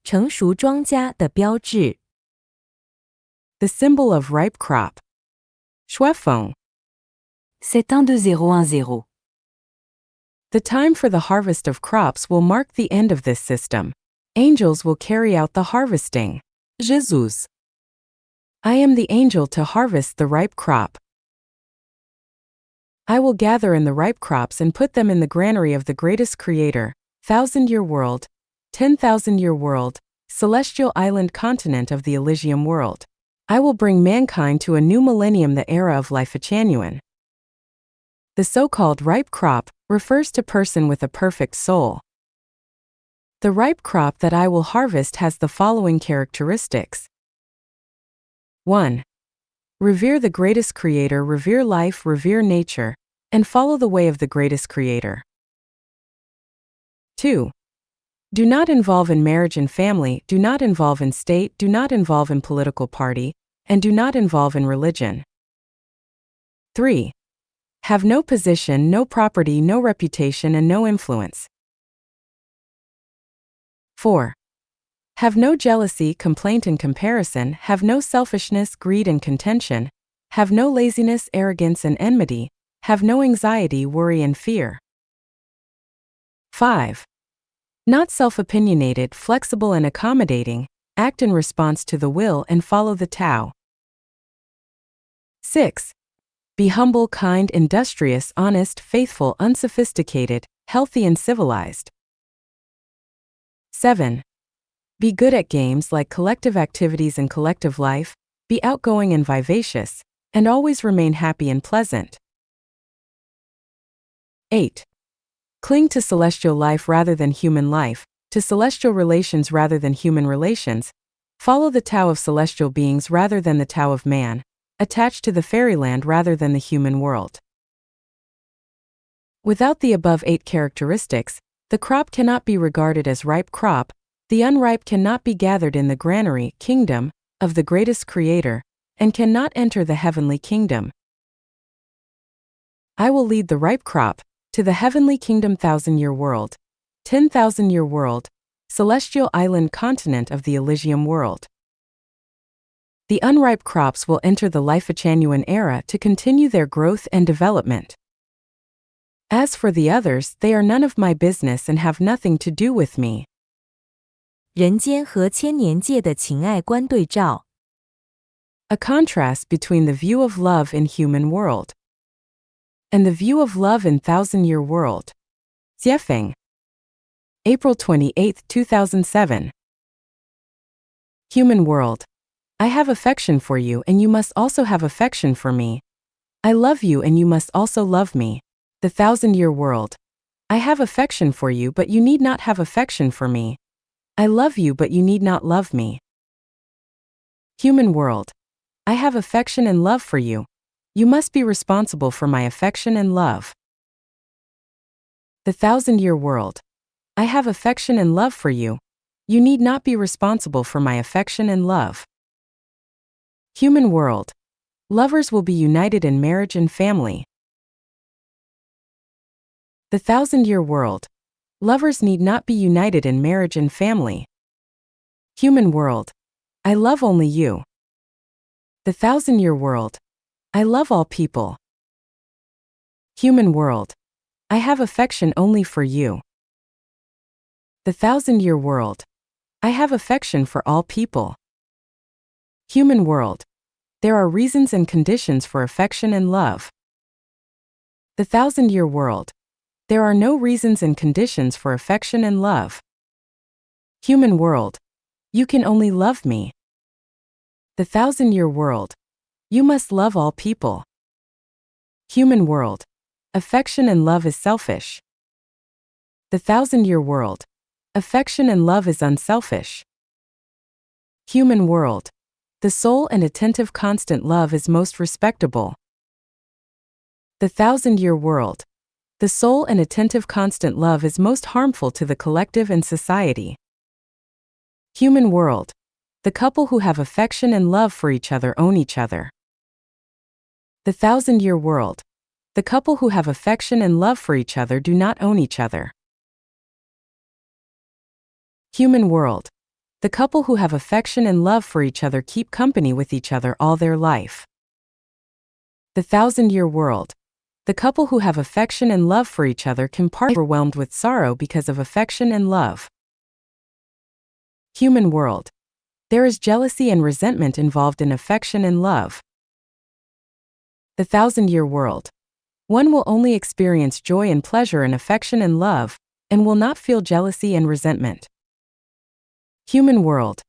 成熟庄稼的标志。The symbol of ripe crop. Xuefeng. C'est un de 010. The time for the harvest of crops will mark the end of this system. Angels will carry out the harvesting. Jesus. I am the angel to harvest the ripe crop. I will gather in the ripe crops and put them in the granary of the greatest creator, 1,000-year world, 10,000-year world, celestial island continent of the Elysium world. I will bring mankind to a new millennium, the era of Life-Genuine. The so-called ripe crop refers to person with a perfect soul. The ripe crop that I will harvest has the following characteristics. 1. Revere the greatest creator, revere life, revere nature, and follow the way of the greatest creator. 2. Do not involve in marriage and family, do not involve in state, do not involve in political party, and do not involve in religion. 3. Have no position, no property, no reputation, and no influence. 4. Have no jealousy, complaint, and comparison, have no selfishness, greed, and contention, have no laziness, arrogance, and enmity, have no anxiety, worry, and fear. 5. Not self-opinionated, flexible, and accommodating, act in response to the will and follow the Tao. 6. Be humble, kind, industrious, honest, faithful, unsophisticated, healthy, and civilized. 7. Be good at games like collective activities and collective life, be outgoing and vivacious, and always remain happy and pleasant. 8. Cling to celestial life rather than human life, to celestial relations rather than human relations, follow the Tao of celestial beings rather than the Tao of man, attach to the fairyland rather than the human world. Without the above 8 characteristics, the crop cannot be regarded as ripe crop, the unripe cannot be gathered in the granary, kingdom, of the greatest creator, and cannot enter the heavenly kingdom. I will lead the ripe crop to the heavenly kingdom, 1,000-year world, 10,000-year world, celestial island continent of the Elysium world. The unripe crops will enter the Life-Genuine era to continue their growth and development. As for the others, they are none of my business and have nothing to do with me. 人间和千年界的情爱观对照。A contrast between the view of love in human world and the view of love in 1,000-year world. Xuefeng. April 28, 2007. Human world. I have affection for you and you must also have affection for me. I love you and you must also love me. The 1,000-year world. I have affection for you but you need not have affection for me. I love you but you need not love me. Human world. I have affection and love for you. You must be responsible for my affection and love. The 1,000-year world. I have affection and love for you. You need not be responsible for my affection and love. Human world. Lovers will be united in marriage and family. The 1,000-year world. Lovers need not be united in marriage and family. Human world. I love only you. The 1,000-year world. I love all people. Human world. I have affection only for you. The 1,000-year world. I have affection for all people. Human world. There are reasons and conditions for affection and love. The 1,000-year world. There are no reasons and conditions for affection and love. Human world. You can only love me. The 1,000-year world. You must love all people. Human world. Affection and love is selfish. The 1,000-year world. Affection and love is unselfish. Human world. The soul and attentive constant love is most respectable. The 1,000-year world. The soul and attentive constant love is most harmful to the collective and society. Human world. The couple who have affection and love for each other own each other. The 1,000-year world. The couple who have affection and love for each other do not own each other. Human world. The couple who have affection and love for each other keep company with each other all their life. The 1,000-year world. The couple who have affection and love for each other can part overwhelmed with sorrow because of affection and love. Human world. There is jealousy and resentment involved in affection and love. The 1,000-year world. One will only experience joy and pleasure in affection and love, and will not feel jealousy and resentment. Human world.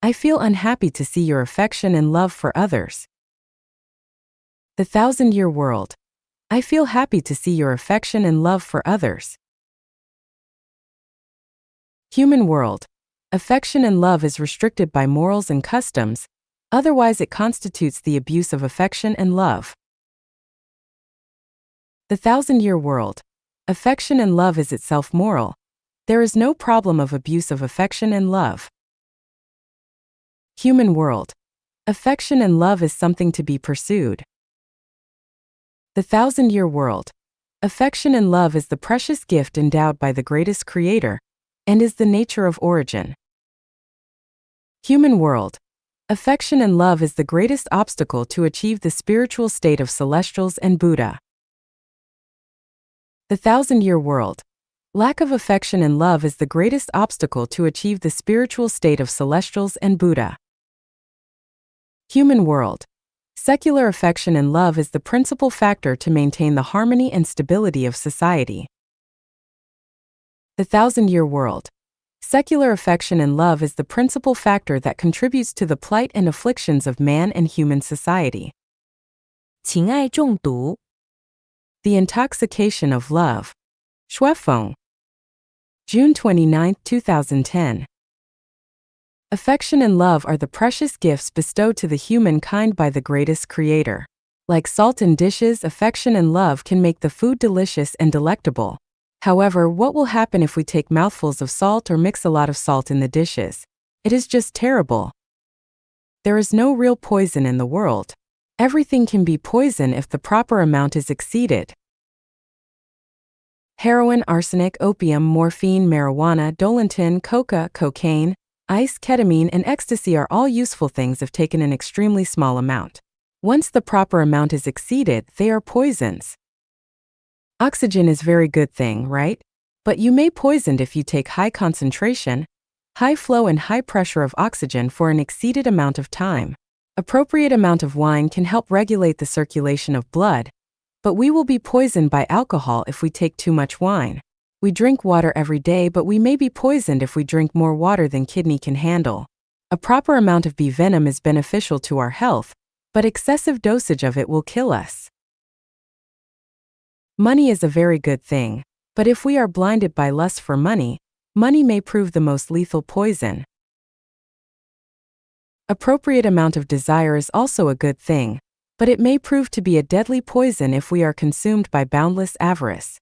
I feel unhappy to see your affection and love for others. The 1,000-year world. I feel happy to see your affection and love for others. Human world. Affection and love is restricted by morals and customs, otherwise it constitutes the abuse of affection and love. The 1,000-year world. Affection and love is itself moral. There is no problem of abuse of affection and love. Human world. Affection and love is something to be pursued. The 1,000-year world. Affection and love is the precious gift endowed by the greatest creator, and is the nature of origin. Human world. Affection and love is the greatest obstacle to achieve the spiritual state of celestials and Buddha. The 1,000-year world. Lack of affection and love is the greatest obstacle to achieve the spiritual state of celestials and Buddha. Human world. Secular affection and love is the principal factor to maintain the harmony and stability of society. The 1,000-year world. Secular affection and love is the principal factor that contributes to the plight and afflictions of man and human society. 情爱中毒 The Intoxication of Love. Xuefeng. June 29, 2010. Affection and love are the precious gifts bestowed to the humankind by the greatest creator. Like salt in dishes, affection and love can make the food delicious and delectable. However, what will happen if we take mouthfuls of salt or mix a lot of salt in the dishes? It is just terrible. There is no real poison in the world. Everything can be poison if the proper amount is exceeded. Heroin, arsenic, opium, morphine, marijuana, dolantin, coca, cocaine, ice, ketamine, and ecstasy are all useful things if taken in extremely small amount. Once the proper amount is exceeded, they are poisons. Oxygen is very good thing, right? But you may poisoned if you take high concentration, high flow and high pressure of oxygen for an exceeded amount of time. Appropriate amount of wine can help regulate the circulation of blood, but we will be poisoned by alcohol if we take too much wine. We drink water every day, but we may be poisoned if we drink more water than kidney can handle. A proper amount of bee venom is beneficial to our health, but excessive dosage of it will kill us. Money is a very good thing, but if we are blinded by lust for money, money may prove the most lethal poison. Appropriate amount of desire is also a good thing, but it may prove to be a deadly poison if we are consumed by boundless avarice.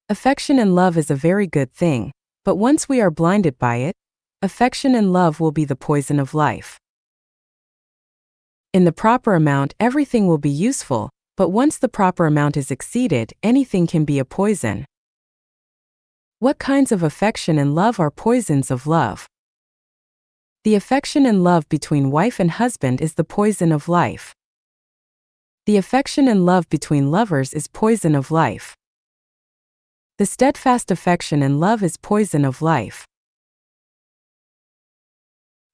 Affection and love is a very good thing, but once we are blinded by it, affection and love will be the poison of life. In the proper amount, everything will be useful, but once the proper amount is exceeded, anything can be a poison. What kinds of affection and love are poisons of love? The affection and love between wife and husband is the poison of life. The affection and love between lovers is poison of life. The steadfast affection and love is poison of life.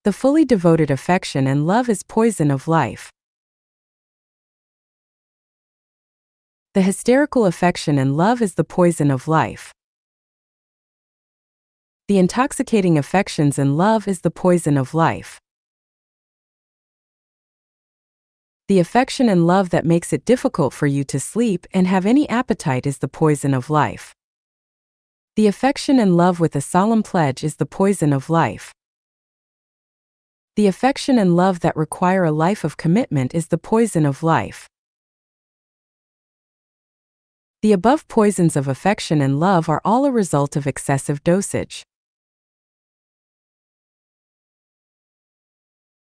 The fully devoted affection and love is poison of life. The hysterical affection and love is the poison of life. The intoxicating affections and love is the poison of life. The affection and love that makes it difficult for you to sleep and have any appetite is the poison of life. The affection and love with a solemn pledge is the poison of life. The affection and love that require a life of commitment is the poison of life. The above poisons of affection and love are all a result of excessive dosage.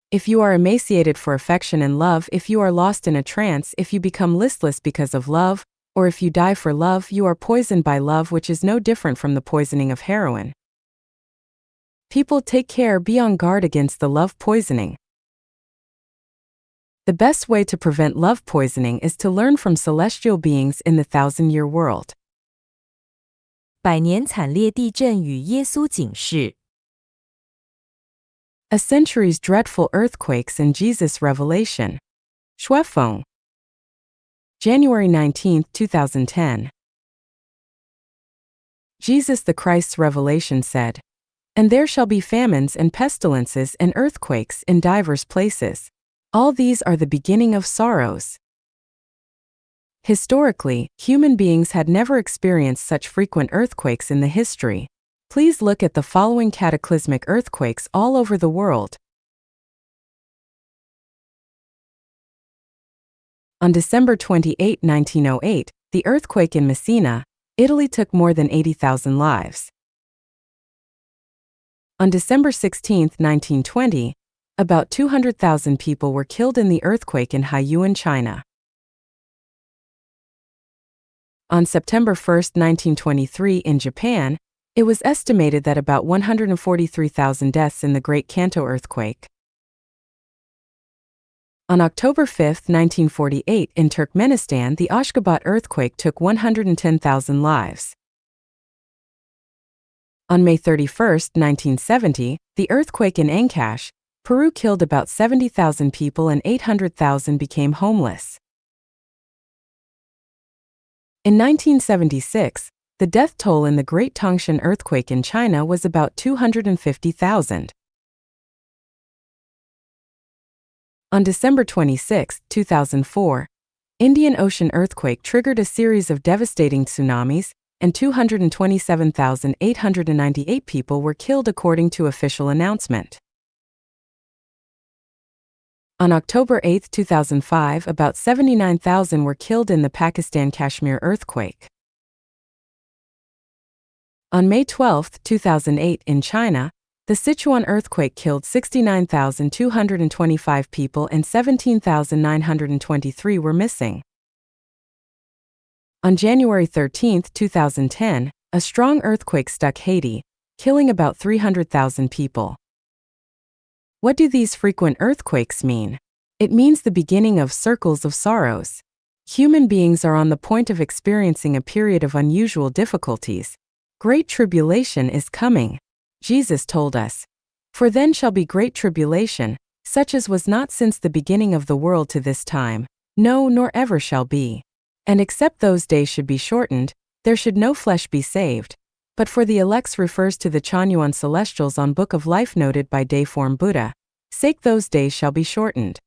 If you are emaciated for affection and love, if you are lost in a trance, if you become listless because of love, or if you die for love, you are poisoned by love, which is no different from the poisoning of heroin. People take care, be on guard against the love poisoning. The best way to prevent love poisoning is to learn from celestial beings in the 1,000-year world. 百年惨烈地震与耶稣警示。A century's dreadful earthquakes and Jesus' revelation. Xuefeng. January 19, 2010. Jesus the Christ's revelation said, "And there shall be famines and pestilences and earthquakes in divers places. All these are the beginning of sorrows." Historically, human beings had never experienced such frequent earthquakes in the history. Please look at the following cataclysmic earthquakes all over the world. On December 28, 1908, the earthquake in Messina, Italy took more than 80,000 lives. On December 16, 1920, about 200,000 people were killed in the earthquake in Haiyuan, China. On September 1, 1923, in Japan, it was estimated that about 143,000 deaths in the Great Kanto earthquake. On October 5, 1948, in Turkmenistan, the Ashgabat earthquake took 110,000 lives. On May 31, 1970, the earthquake in Ancash, Peru killed about 70,000 people and 800,000 became homeless. In 1976, the death toll in the Great Tangshan earthquake in China was about 250,000. On December 26, 2004, Indian Ocean earthquake triggered a series of devastating tsunamis, and 227,898 people were killed according to official announcement. On October 8, 2005, about 79,000 were killed in the Pakistan Kashmir earthquake. On May 12, 2008, in China, the Sichuan earthquake killed 69,225 people and 17,923 were missing. On January 13, 2010, a strong earthquake struck Haiti, killing about 300,000 people. What do these frequent earthquakes mean? It means the beginning of circles of sorrows. Human beings are on the point of experiencing a period of unusual difficulties. Great tribulation is coming. Jesus told us, "For then shall be great tribulation, such as was not since the beginning of the world to this time, no, nor ever shall be. And except those days should be shortened, there should no flesh be saved." But for the elects refers to the Chanyuan celestials on Book of Life noted by Dayform Buddha, sake those days shall be shortened.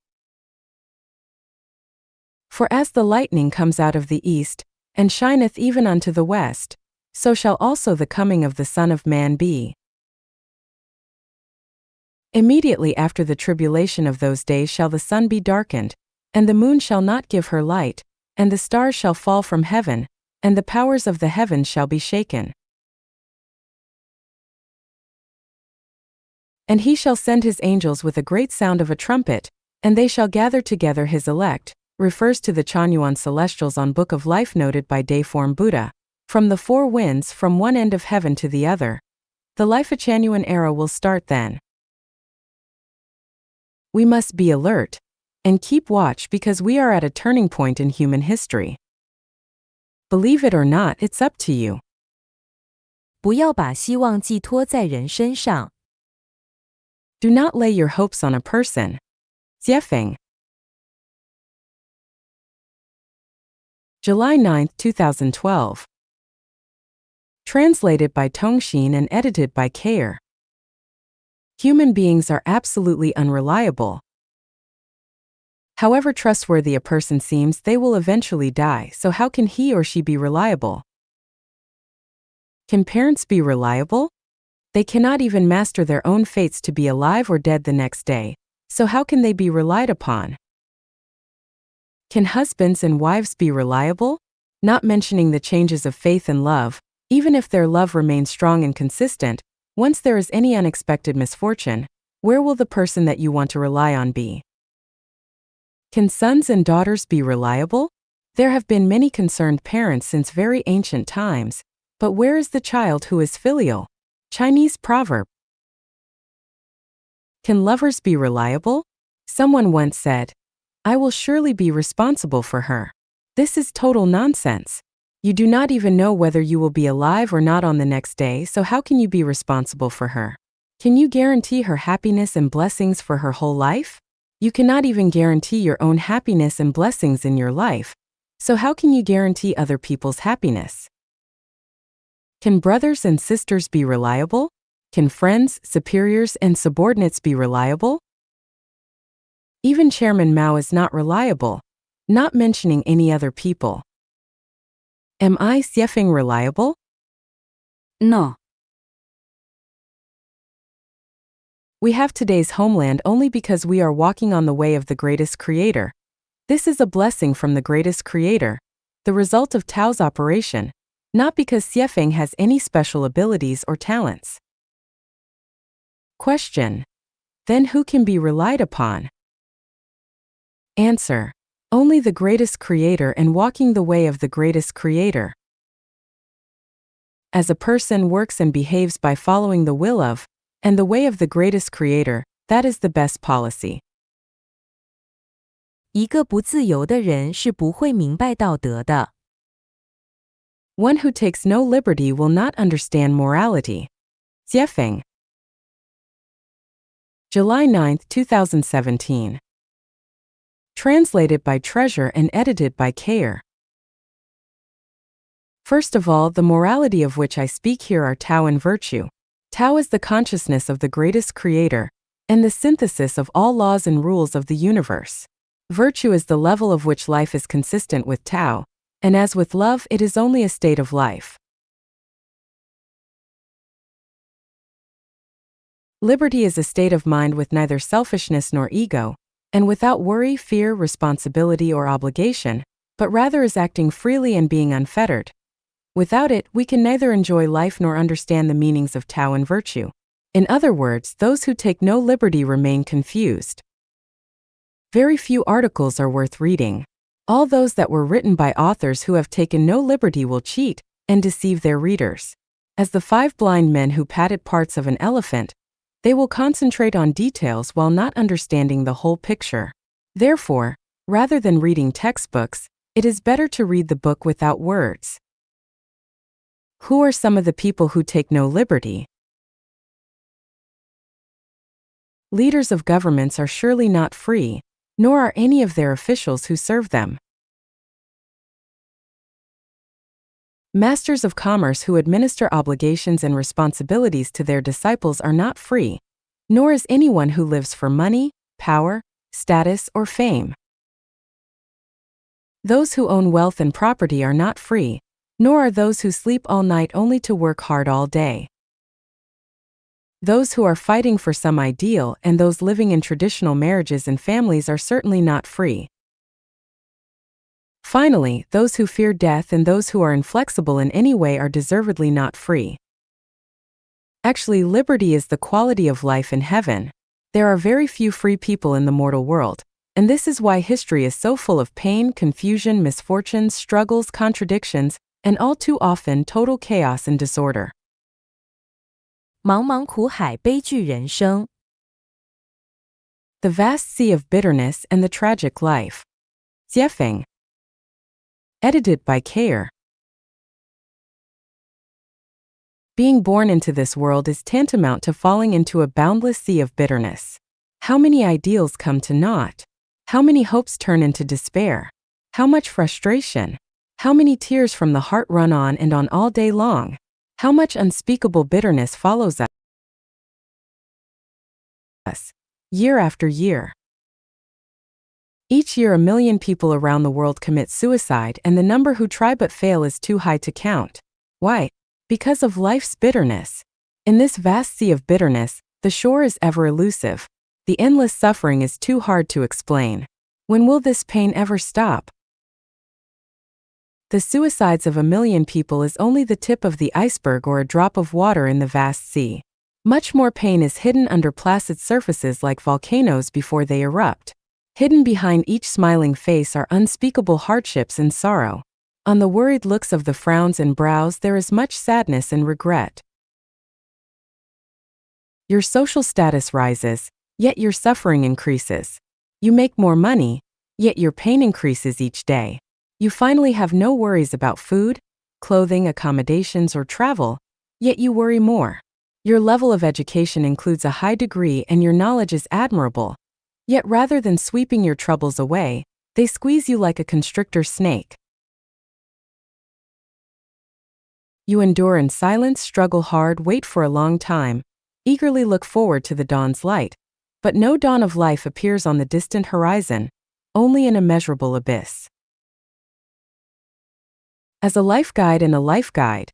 For as the lightning comes out of the east, and shineth even unto the west, so shall also the coming of the Son of Man be. Immediately after the tribulation of those days shall the sun be darkened, and the moon shall not give her light, and the stars shall fall from heaven, and the powers of the heavens shall be shaken. And he shall send his angels with a great sound of a trumpet, and they shall gather together his elect, refers to the Chanyuan celestials on Book of Life noted by Dayform Buddha, from the four winds from one end of heaven to the other. The Life Chanyuan era will start then. We must be alert and keep watch because we are at a turning point in human history. Believe it or not, it's up to you. 不要把希望寄托在人身上。Do not lay your hopes on a person. Xuefeng. July 9, 2012. Translated by Tongxin and edited by Kair. Human beings are absolutely unreliable. However trustworthy a person seems, they will eventually die, so how can he or she be reliable? Can parents be reliable? They cannot even master their own fates to be alive or dead the next day, so how can they be relied upon? Can husbands and wives be reliable? Not mentioning the changes of faith and love, even if their love remains strong and consistent, once there is any unexpected misfortune, where will the person that you want to rely on be? Can sons and daughters be reliable? There have been many concerned parents since very ancient times, but where is the child who is filial? Chinese proverb. Can lovers be reliable? Someone once said, "I will surely be responsible for her." This is total nonsense. You do not even know whether you will be alive or not on the next day, so how can you be responsible for her? Can you guarantee her happiness and blessings for her whole life? You cannot even guarantee your own happiness and blessings in your life, so how can you guarantee other people's happiness? Can brothers and sisters be reliable? Can friends, superiors, and subordinates be reliable? Even Chairman Mao is not reliable, not mentioning any other people. Am I, Xuefeng, reliable? No. We have today's homeland only because we are walking on the way of the greatest creator. This is a blessing from the greatest creator, the result of Tao's operation, not because Xuefeng has any special abilities or talents. Question. Then who can be relied upon? Answer. Only the greatest creator and walking the way of the greatest creator. As a person works and behaves by following the will of, and the way of the greatest creator, that is the best policy. 一个不自由的人是不会明白道德的。One who takes no liberty will not understand morality. Xuefeng. July 9, 2017. Translated by Treasure and edited by Kayer. First of all, the morality of which I speak here are Tao and virtue. Tao is the consciousness of the greatest creator, and the synthesis of all laws and rules of the universe. Virtue is the level of which life is consistent with Tao, and as with love, it is only a state of life. Liberty is a state of mind with neither selfishness nor ego, and without worry, fear, responsibility, or obligation, but rather is acting freely and being unfettered. Without it, we can neither enjoy life nor understand the meanings of Tao and virtue. In other words, those who take no liberty remain confused. Very few articles are worth reading. All those that were written by authors who have taken no liberty will cheat and deceive their readers. As the 5 blind men who patted parts of an elephant, they will concentrate on details while not understanding the whole picture. Therefore, rather than reading textbooks, it is better to read the book without words. Who are some of the people who take no liberty? Leaders of governments are surely not free, nor are any of their officials who serve them. Masters of commerce who administer obligations and responsibilities to their disciples are not free, nor is anyone who lives for money, power, status, or fame. Those who own wealth and property are not free, nor are those who sleep all night only to work hard all day. Those who are fighting for some ideal and those living in traditional marriages and families are certainly not free. Finally, those who fear death and those who are inflexible in any way are deservedly not free. Actually, liberty is the quality of life in heaven. There are very few free people in the mortal world, and this is why history is so full of pain, confusion, misfortunes, struggles, contradictions, and all too often total chaos and disorder. 茫茫苦海，悲剧人生。The vast sea of bitterness and the tragic life. Xuefeng. Edited by Kayer. Being born into this world is tantamount to falling into a boundless sea of bitterness. How many ideals come to naught? How many hopes turn into despair? How much frustration? How many tears from the heart run on and on all day long? How much unspeakable bitterness follows us, year after year. Each year 1 million people around the world commit suicide, and the number who try but fail is too high to count. Why? Because of life's bitterness. In this vast sea of bitterness, the shore is ever elusive. The endless suffering is too hard to explain. When will this pain ever stop? The suicides of 1 million people is only the tip of the iceberg or a drop of water in the vast sea. Much more pain is hidden under placid surfaces like volcanoes before they erupt. Hidden behind each smiling face are unspeakable hardships and sorrow. On the worried looks of the frowns and brows there is much sadness and regret. Your social status rises, yet your suffering increases. You make more money, yet your pain increases each day. You finally have no worries about food, clothing, accommodations, or travel, yet you worry more. Your level of education includes a high degree and your knowledge is admirable, yet rather than sweeping your troubles away, they squeeze you like a constrictor snake. You endure in silence, struggle hard, wait for a long time, eagerly look forward to the dawn's light, but no dawn of life appears on the distant horizon, only an immeasurable abyss. As a life guide and a life guide,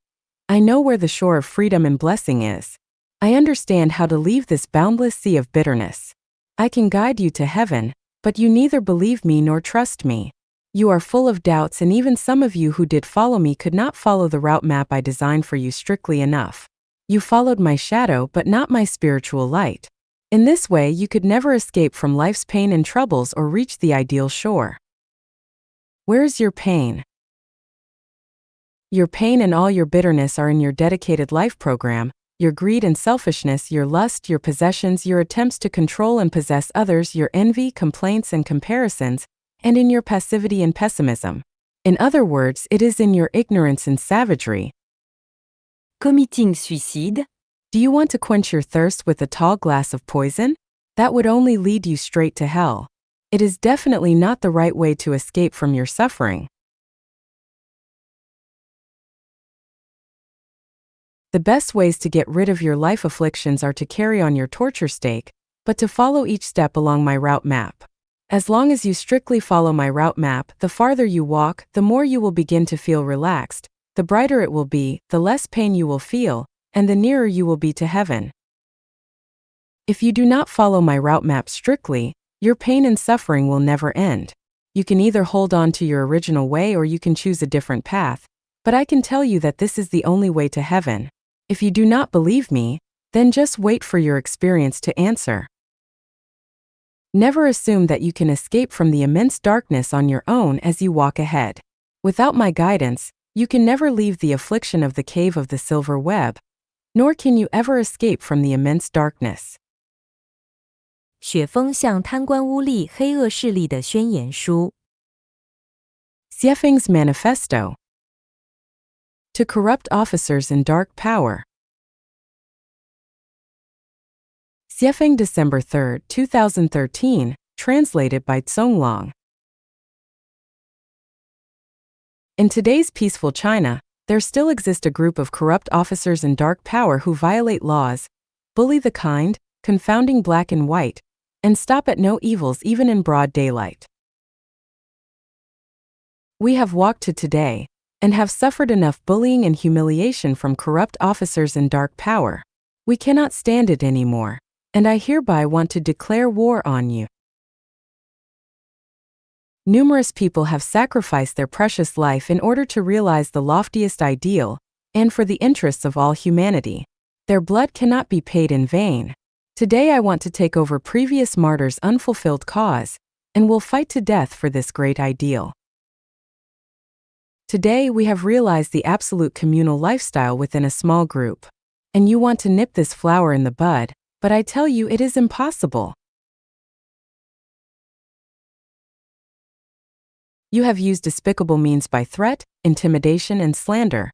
I know where the shore of freedom and blessing is. I understand how to leave this boundless sea of bitterness. I can guide you to heaven, but you neither believe me nor trust me. You are full of doubts, and even some of you who did follow me could not follow the route map I designed for you strictly enough. You followed my shadow but not my spiritual light. In this way, you could never escape from life's pain and troubles or reach the ideal shore. Where's your pain? Your pain and all your bitterness are in your dedicated life program, your greed and selfishness, your lust, your possessions, your attempts to control and possess others, your envy, complaints, and comparisons, and in your passivity and pessimism. In other words, it is in your ignorance and savagery. Committing suicide. Do you want to quench your thirst with a tall glass of poison? That would only lead you straight to hell. It is definitely not the right way to escape from your suffering. The best ways to get rid of your life afflictions are to carry on your torture stake, but to follow each step along my route map. As long as you strictly follow my route map, the farther you walk, the more you will begin to feel relaxed, the brighter it will be, the less pain you will feel, and the nearer you will be to heaven. If you do not follow my route map strictly, your pain and suffering will never end. You can either hold on to your original way or you can choose a different path, but I can tell you that this is the only way to heaven. If you do not believe me, then just wait for your experience to answer. Never assume that you can escape from the immense darkness on your own as you walk ahead. Without my guidance, you can never leave the affliction of the cave of the silver web, nor can you ever escape from the immense darkness. 雪峰向贪官污吏、黑恶势力的宣言书。Xuefeng's Manifesto. To corrupt officers in dark power. Xuefeng, December 3, 2013, translated by Zonglong. In today's peaceful China, there still exists a group of corrupt officers in dark power who violate laws, bully the kind, confounding black and white, and stop at no evils even in broad daylight. We have walked to today, and have suffered enough bullying and humiliation from corrupt officers in dark power. We cannot stand it anymore, and I hereby want to declare war on you. Numerous people have sacrificed their precious life in order to realize the loftiest ideal, and for the interests of all humanity. Their blood cannot be paid in vain. Today I want to take over previous martyrs' unfulfilled cause, and will fight to death for this great ideal. Today we have realized the absolute communal lifestyle within a small group. And you want to nip this flower in the bud, but I tell you it is impossible. You have used despicable means by threat, intimidation, and slander.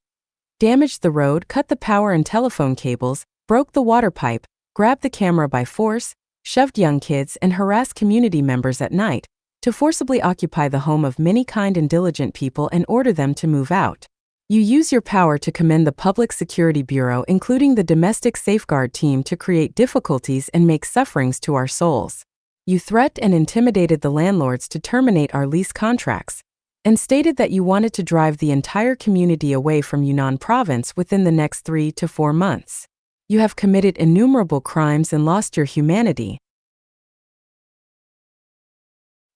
Damaged the road, cut the power and telephone cables, broke the water pipe, grabbed the camera by force, shoved young kids, and harassed community members at night, to forcibly occupy the home of many kind and diligent people and order them to move out. You use your power to commend the Public Security Bureau, including the Domestic Safeguard Team, to create difficulties and make sufferings to our souls. You threatened and intimidated the landlords to terminate our lease contracts, and stated that you wanted to drive the entire community away from Yunnan province within the next 3 to 4 months. You have committed innumerable crimes and lost your humanity.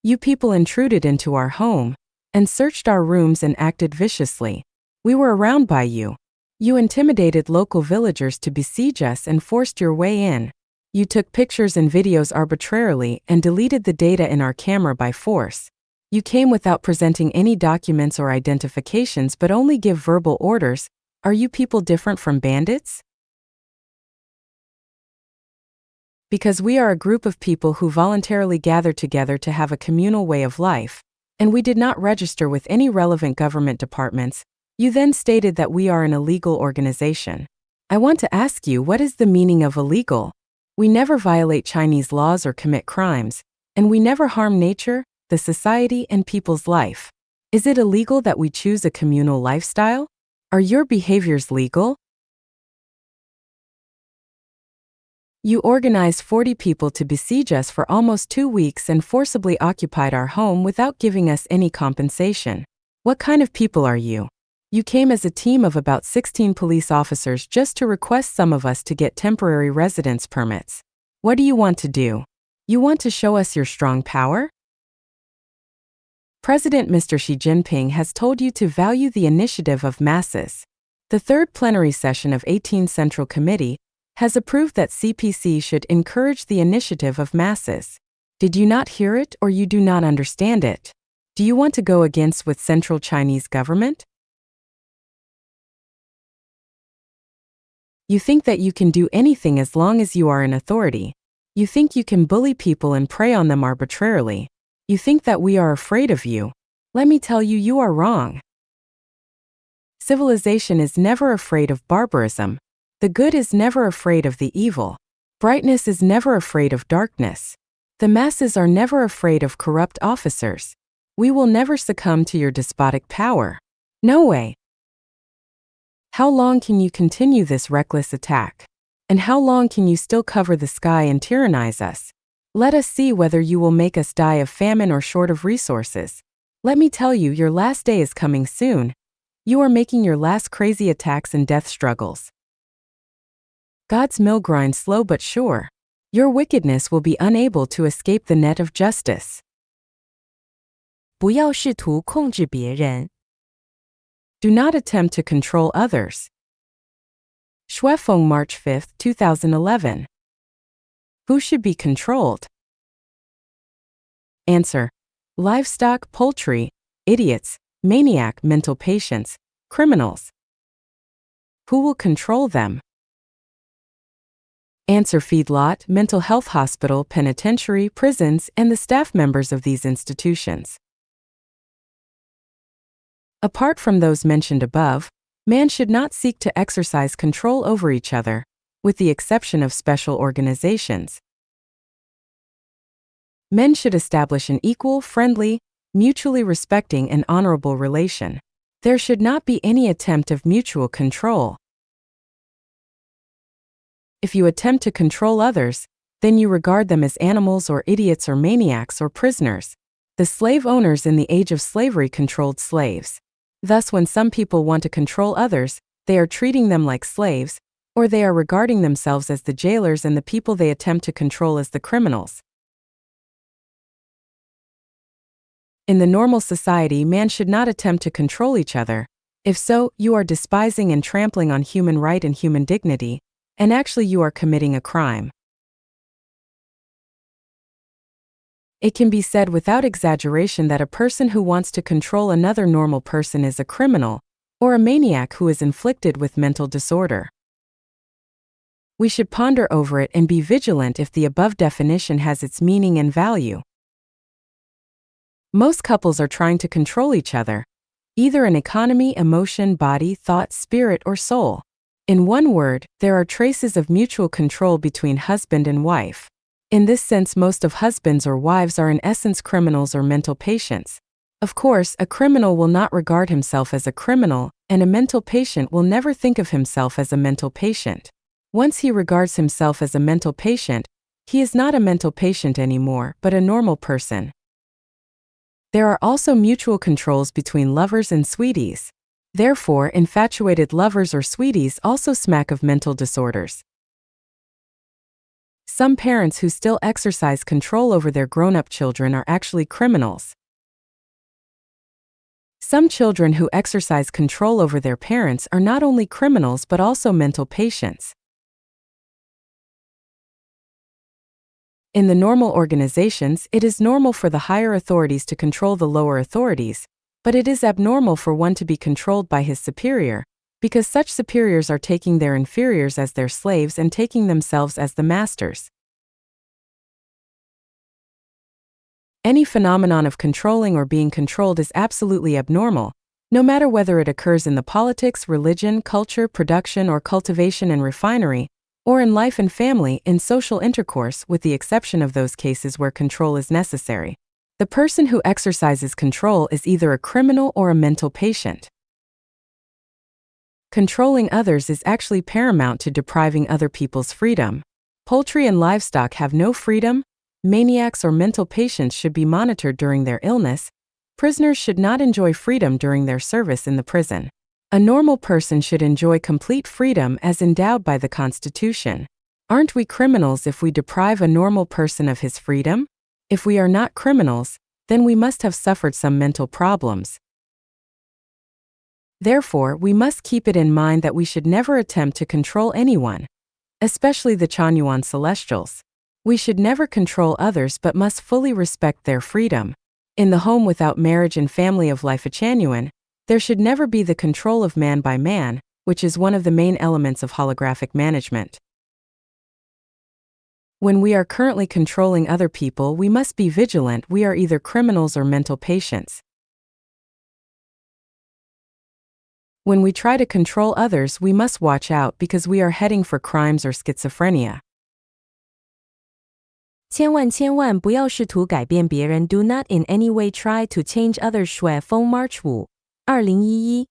You people intruded into our home, and searched our rooms and acted viciously. We were around by you. You intimidated local villagers to besiege us and forced your way in. You took pictures and videos arbitrarily and deleted the data in our camera by force. You came without presenting any documents or identifications but only give verbal orders. Are you people different from bandits? Because we are a group of people who voluntarily gathered together to have a communal way of life, and we did not register with any relevant government departments, you then stated that we are an illegal organization. I want to ask you, what is the meaning of illegal? We never violate Chinese laws or commit crimes, and we never harm nature, the society, and people's life. Is it illegal that we choose a communal lifestyle? Are your behaviors legal? You organized 40 people to besiege us for almost 2 weeks and forcibly occupied our home without giving us any compensation. What kind of people are you? You came as a team of about 16 police officers just to request some of us to get temporary residence permits. What do you want to do? You want to show us your strong power? President Mr. Xi Jinping has told you to value the initiative of masses. The third plenary session of 18th Central Committee has approved that CPC should encourage the initiative of masses. Did you not hear it, or you do not understand it? Do you want to go against with Central Chinese government? You think that you can do anything as long as you are in authority. You think you can bully people and prey on them arbitrarily. You think that we are afraid of you. Let me tell you, you are wrong. Civilization is never afraid of barbarism. The good is never afraid of the evil. Brightness is never afraid of darkness. The masses are never afraid of corrupt officers. We will never succumb to your despotic power. No way. How long can you continue this reckless attack? And how long can you still cover the sky and tyrannize us? Let us see whether you will make us die of famine or short of resources. Let me tell you, your last day is coming soon. You are making your last crazy attacks and death struggles. God's mill grinds slow but sure. Your wickedness will be unable to escape the net of justice. 不要试图控制别人。Do not attempt to control others. Xuefeng, March 5, 2011. Who should be controlled? Answer: livestock, poultry, idiots, maniac, mental patients, criminals. Who will control them? Answer: feedlot, mental health hospital, penitentiary, prisons, and the staff members of these institutions. Apart from those mentioned above, man should not seek to exercise control over each other, with the exception of special organizations. Men should establish an equal, friendly, mutually respecting, and honorable relation. There should not be any attempt of mutual control. If you attempt to control others, then you regard them as animals or idiots or maniacs or prisoners. The slave owners in the age of slavery controlled slaves. Thus, when some people want to control others, they are treating them like slaves, or they are regarding themselves as the jailers and the people they attempt to control as the criminals. In the normal society, man should not attempt to control each other. If so, you are despising and trampling on human right and human dignity, and actually you are committing a crime. It can be said without exaggeration that a person who wants to control another normal person is a criminal, or a maniac who is inflicted with mental disorder. We should ponder over it and be vigilant if the above definition has its meaning and value. Most couples are trying to control each other, either in economy, emotion, body, thought, spirit, or soul. In one word, there are traces of mutual control between husband and wife. In this sense, most of husbands or wives are in essence criminals or mental patients. Of course, a criminal will not regard himself as a criminal, and a mental patient will never think of himself as a mental patient. Once he regards himself as a mental patient, he is not a mental patient anymore, but a normal person. There are also mutual controls between lovers and sweeties. Therefore, infatuated lovers or sweeties also smack of mental disorders. Some parents who still exercise control over their grown-up children are actually criminals. Some children who exercise control over their parents are not only criminals but also mental patients. In the normal organizations, it is normal for the higher authorities to control the lower authorities, but it is abnormal for one to be controlled by his superior, because such superiors are taking their inferiors as their slaves and taking themselves as the masters. Any phenomenon of controlling or being controlled is absolutely abnormal, no matter whether it occurs in the politics, religion, culture, production or cultivation and refinery, or in life and family, in social intercourse, with the exception of those cases where control is necessary. The person who exercises control is either a criminal or a mental patient. Controlling others is actually paramount to depriving other people's freedom. Poultry and livestock have no freedom. Maniacs or mental patients should be monitored during their illness. Prisoners should not enjoy freedom during their service in the prison. A normal person should enjoy complete freedom as endowed by the Constitution. Aren't we criminals if we deprive a normal person of his freedom? If we are not criminals, then we must have suffered some mental problems. Therefore, we must keep it in mind that we should never attempt to control anyone, especially the Chanyuan celestials. We should never control others but must fully respect their freedom. In the home without marriage and family of life Chanyuan, there should never be the control of man by man, which is one of the main elements of holographic management. When we are currently controlling other people, we must be vigilant. We are either criminals or mental patients. When we try to control others, we must watch out because we are heading for crimes or schizophrenia. 千万不要试图改变别人 Do not in any way try to change others. Xuefeng March 5, 2011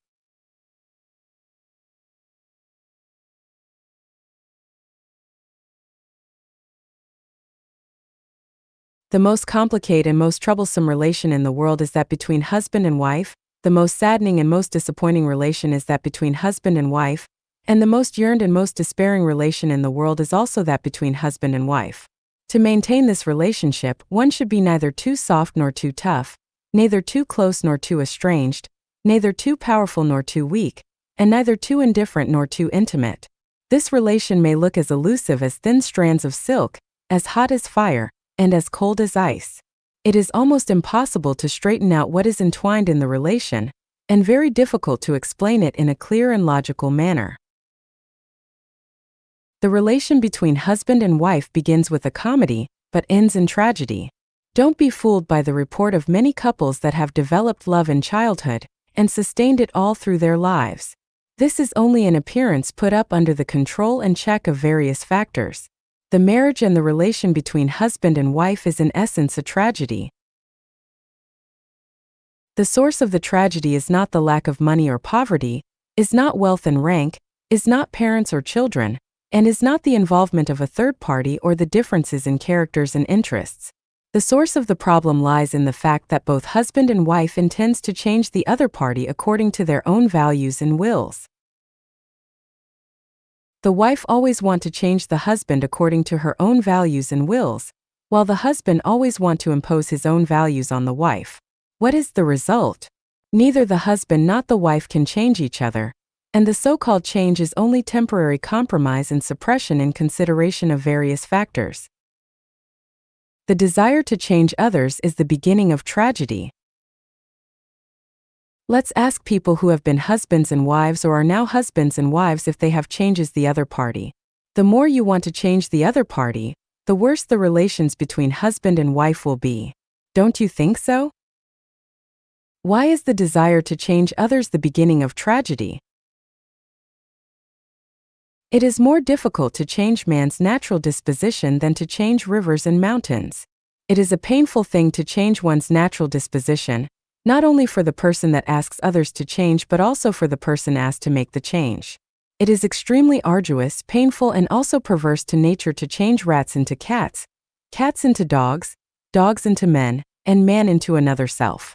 The most complicated and most troublesome relation in the world is that between husband and wife. The most saddening and most disappointing relation is that between husband and wife, and the most yearned and most despairing relation in the world is also that between husband and wife. To maintain this relationship, one should be neither too soft nor too tough, neither too close nor too estranged, neither too powerful nor too weak, and neither too indifferent nor too intimate. This relation may look as elusive as thin strands of silk, as hot as fire, and as cold as ice. It is almost impossible to straighten out what is entwined in the relation, and very difficult to explain it in a clear and logical manner. The relation between husband and wife begins with a comedy, but ends in tragedy. Don't be fooled by the report of many couples that have developed love in childhood, and sustained it all through their lives. This is only an appearance put up under the control and check of various factors. The marriage and the relation between husband and wife is in essence a tragedy. The source of the tragedy is not the lack of money or poverty, is not wealth and rank, is not parents or children, and is not the involvement of a third party or the differences in characters and interests. The source of the problem lies in the fact that both husband and wife intends to change the other party according to their own values and wills. The wife always wants to change the husband according to her own values and wills, while the husband always wants to impose his own values on the wife. What is the result? Neither the husband nor the wife can change each other, and the so-called change is only temporary compromise and suppression in consideration of various factors. The desire to change others is the beginning of tragedy. Let's ask people who have been husbands and wives or are now husbands and wives if they have changes the other party. The more you want to change the other party, the worse the relations between husband and wife will be. Don't you think so? Why is the desire to change others the beginning of tragedy? It is more difficult to change man's natural disposition than to change rivers and mountains. It is a painful thing to change one's natural disposition, not only for the person that asks others to change but also for the person asked to make the change. It is extremely arduous, painful and also perverse to nature to change rats into cats, cats into dogs, dogs into men, and man into another self.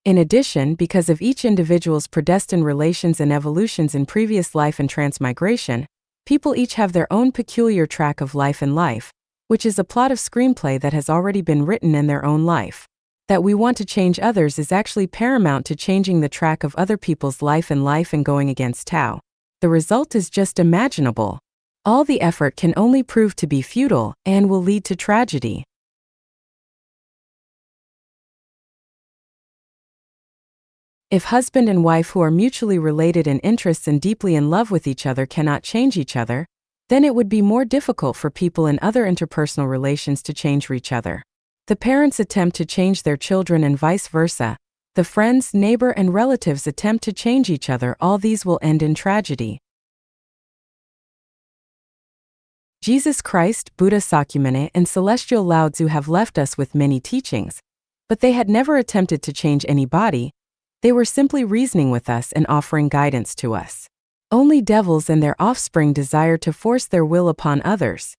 In addition, because of each individual's predestined relations and evolutions in previous life and transmigration, people each have their own peculiar track of life and life, which is a plot of screenplay that has already been written in their own life. That we want to change others is actually paramount to changing the track of other people's life and going against Tao. The result is just imaginable. All the effort can only prove to be futile and will lead to tragedy. If husband and wife who are mutually related in interests and deeply in love with each other cannot change each other, then it would be more difficult for people in other interpersonal relations to change each other. The parents attempt to change their children and vice versa. The friends, neighbor, and relatives attempt to change each other. All these will end in tragedy. Jesus Christ, Buddha Sakyamuni, and Celestial Lao Tzu have left us with many teachings, but they had never attempted to change anybody. They were simply reasoning with us and offering guidance to us. Only devils and their offspring desire to force their will upon others.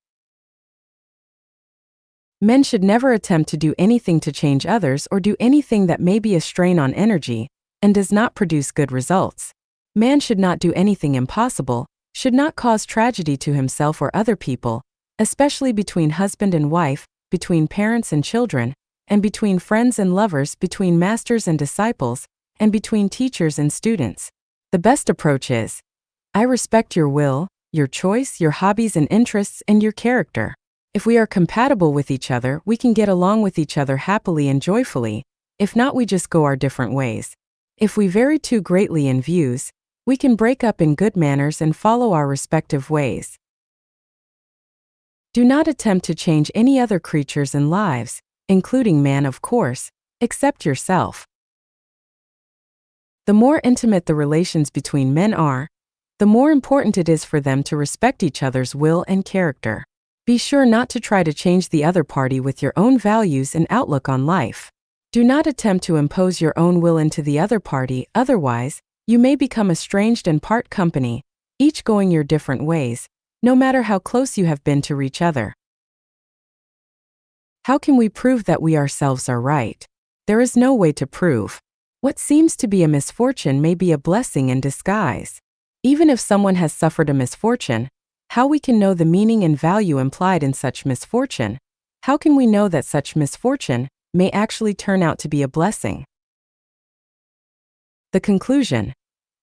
Men should never attempt to do anything to change others or do anything that may be a strain on energy and does not produce good results. Man should not do anything impossible, should not cause tragedy to himself or other people, especially between husband and wife, between parents and children, and between friends and lovers, between masters and disciples, and between teachers and students. The best approach is, I respect your will, your choice, your hobbies and interests, and your character. If we are compatible with each other, we can get along with each other happily and joyfully. If not, we just go our different ways. If we vary too greatly in views, we can break up in good manners and follow our respective ways. Do not attempt to change any other creatures and lives, including man, of course, except yourself. The more intimate the relations between men are, the more important it is for them to respect each other's will and character. Be sure not to try to change the other party with your own values and outlook on life. Do not attempt to impose your own will into the other party, otherwise, you may become estranged and part company, each going your different ways, no matter how close you have been to each other. How can we prove that we ourselves are right? There is no way to prove. What seems to be a misfortune may be a blessing in disguise. Even if someone has suffered a misfortune, how we can know the meaning and value implied in such misfortune? How can we know that such misfortune may actually turn out to be a blessing? The conclusion: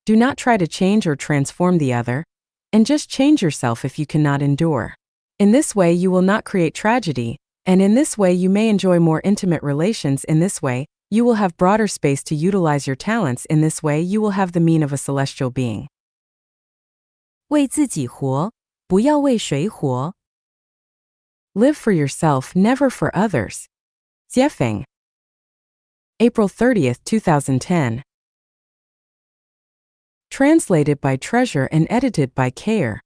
do not try to change or transform the other, and just change yourself if you cannot endure. In this way you will not create tragedy, and in this way you may enjoy more intimate relations. In this way, you will have broader space to utilize your talents. In this way you will have the mean of a celestial being. 为自己活，不要为谁活。 Live for yourself, never for others. Xuefeng. April 30th, 2010. Translated by Treasure and edited by Care.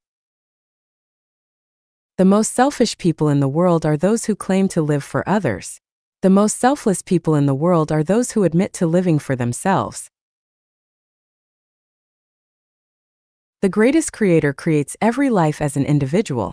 The most selfish people in the world are those who claim to live for others. The most selfless people in the world are those who admit to living for themselves. The greatest creator creates every life as an individual,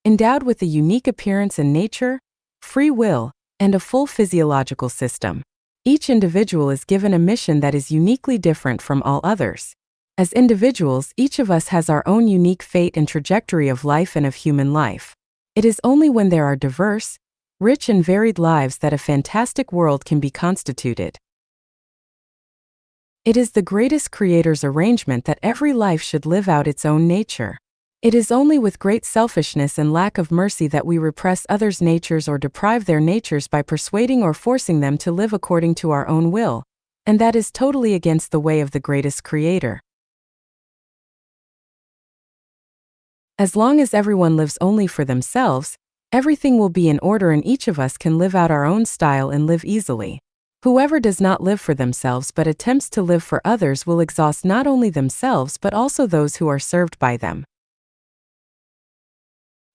endowed with a unique appearance and nature, free will, and a full physiological system. Each individual is given a mission that is uniquely different from all others. As individuals, each of us has our own unique fate and trajectory of life and of human life. It is only when there are diverse, rich and varied lives that a fantastic world can be constituted. It is the greatest creator's arrangement that every life should live out its own nature. It is only with great selfishness and lack of mercy that we repress others' natures or deprive their natures by persuading or forcing them to live according to our own will, and that is totally against the way of the greatest creator. As long as everyone lives only for themselves, everything will be in order and each of us can live out our own style and live easily. Whoever does not live for themselves but attempts to live for others will exhaust not only themselves but also those who are served by them.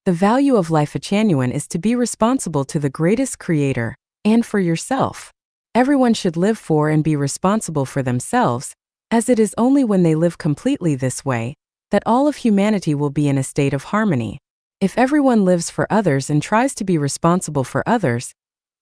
The value of life genuine is to be responsible to the greatest creator, and for yourself. Everyone should live for and be responsible for themselves, as it is only when they live completely this way that all of humanity will be in a state of harmony. If everyone lives for others and tries to be responsible for others,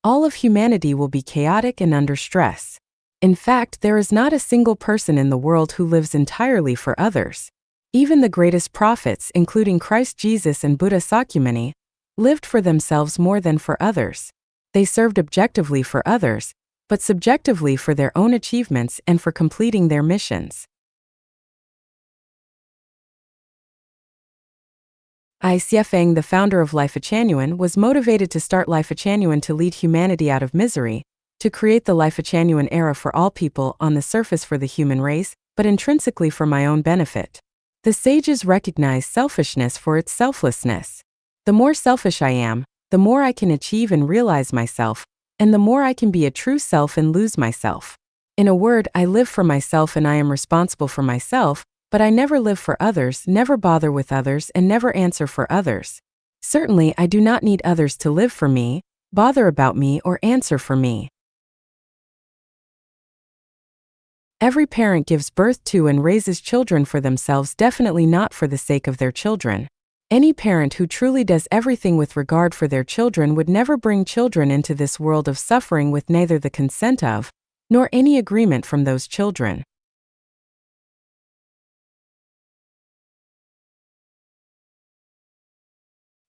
all of humanity will be chaotic and under stress. In fact, there is not a single person in the world who lives entirely for others. Even the greatest prophets, including Christ Jesus and Buddha Sakyamuni, lived for themselves more than for others. They served objectively for others, but subjectively for their own achievements and for completing their missions. Xuefeng, the founder of Life Genuine, was motivated to start Life Genuine to lead humanity out of misery, to create the Life Genuine era for all people, on the surface for the human race, but intrinsically for my own benefit. The sages recognize selfishness for its selflessness. The more selfish I am, the more I can achieve and realize myself, and the more I can be a true self and lose myself. In a word, I live for myself and I am responsible for myself, but I never live for others, never bother with others, and never answer for others. Certainly, I do not need others to live for me, bother about me, or answer for me. Every parent gives birth to and raises children for themselves, definitely not for the sake of their children. Any parent who truly does everything with regard for their children would never bring children into this world of suffering with neither the consent of, nor any agreement from those children.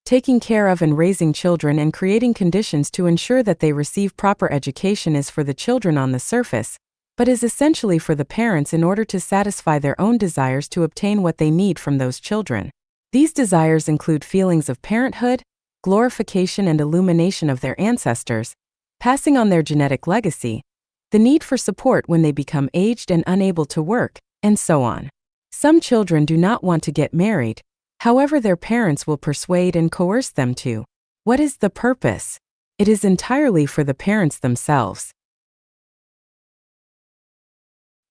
Taking care of and raising children and creating conditions to ensure that they receive proper education is for the children on the surface, but is essentially for the parents in order to satisfy their own desires to obtain what they need from those children. These desires include feelings of parenthood, glorification and illumination of their ancestors, passing on their genetic legacy, the need for support when they become aged and unable to work, and so on. Some children do not want to get married, however their parents will persuade and coerce them to. What is the purpose? It is entirely for the parents themselves.